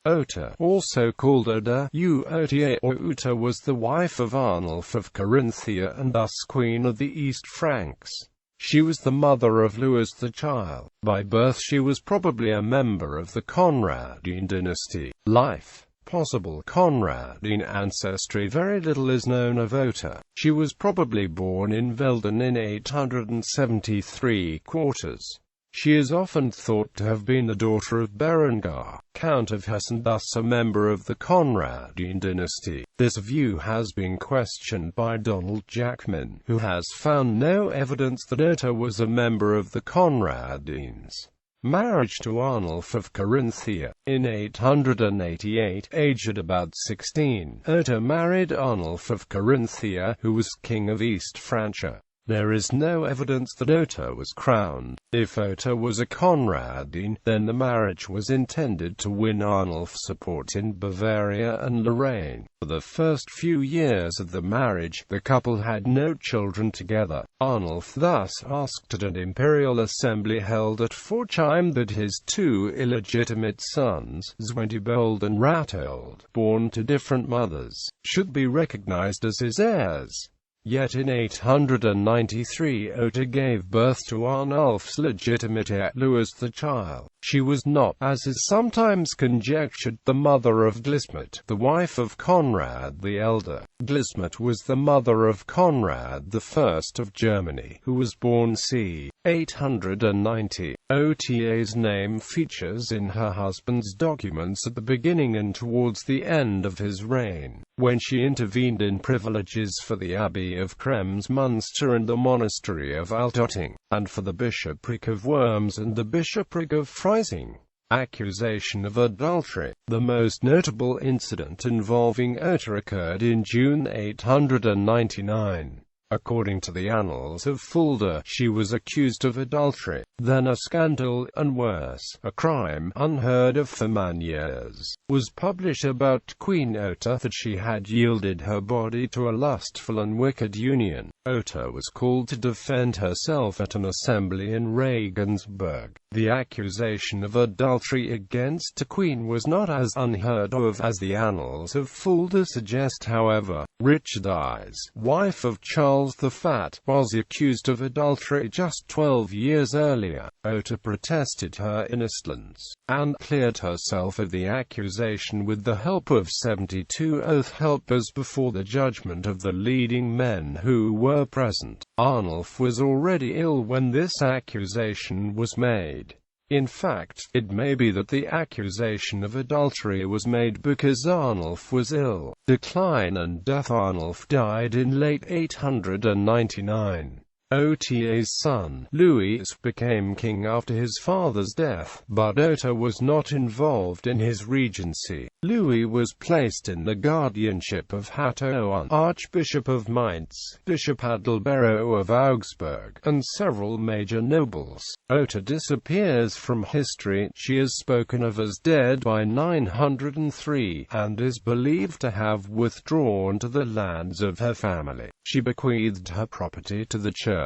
Uota, also called Uota, Uota or Uota, was the wife of Arnulf of Carinthia and thus Queen of the East Franks. She was the mother of Louis the Child. By birth she was probably a member of the Conradine Dynasty. Life. Possible Conradine ancestry. Very little is known of Uota. She was probably born in Velden in 873 quarters. She is often thought to have been the daughter of Berengar, Count of Hesse, and thus a member of the Conradine dynasty. This view has been questioned by Donald Jackman, who has found no evidence that Uota was a member of the Conradines. Marriage to Arnulf of Carinthia. In 888, aged about 16, Uota married Arnulf of Carinthia, who was king of East Franks.She. There is no evidence that Uota was crowned. If Uota was a Conradine, then the marriage was intended to win Arnulf's support in Bavaria and Lorraine. For the first few years of the marriage, the couple had no children together. Arnulf thus asked at an imperial assembly held at Pforzheim that his two illegitimate sons, Zwentibold and Ratold, born to different mothers, should be recognized as his heirs. Yet in 893 Uota gave birth to Arnulf's legitimate heir, Louis the Child. She was not, as is sometimes conjectured, the mother of Glismet, the wife of Conrad the Elder. Glismet was the mother of Conrad I of Germany, who was born c. 890. Uota's name features in her husband's documents at the beginning and towards the end of his reign, when she intervened in privileges for the Abbey of Kremsmünster and the Monastery of Altotting, and for the bishopric of Worms and the bishopric of Freising. Accusation of adultery. The most notable incident involving Uota occurred in June 899. According to the Annals of Fulda, she was accused of adultery, then a scandal, and worse, a crime unheard of for many years, was published about Queen Uota, that she had yielded her body to a lustful and wicked union. Uota was called to defend herself at an assembly in Regensburg. The accusation of adultery against a queen was not as unheard of as the Annals of Fulda suggest, however. Richardis, wife of Charles the Fat, was accused of adultery just 12 years earlier. Uota protested her innocence, and cleared herself of the accusation with the help of 72 oath helpers before the judgment of the leading men who were present. Arnulf was already ill when this accusation was made. In fact, it may be that the accusation of adultery was made because Arnulf was ill. Decline and death. Arnulf died in late 899. Uota's son, Louis, became king after his father's death, but Uota was not involved in his regency. Louis was placed in the guardianship of Hatto, Archbishop of Mainz, Bishop Adalbero of Augsburg, and several major nobles. Uota disappears from history. She is spoken of as dead by 903, and is believed to have withdrawn to the lands of her family. She bequeathed her property to the church.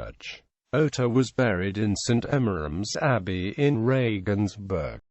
Uota was buried in St. Emmeram's Abbey in Regensburg.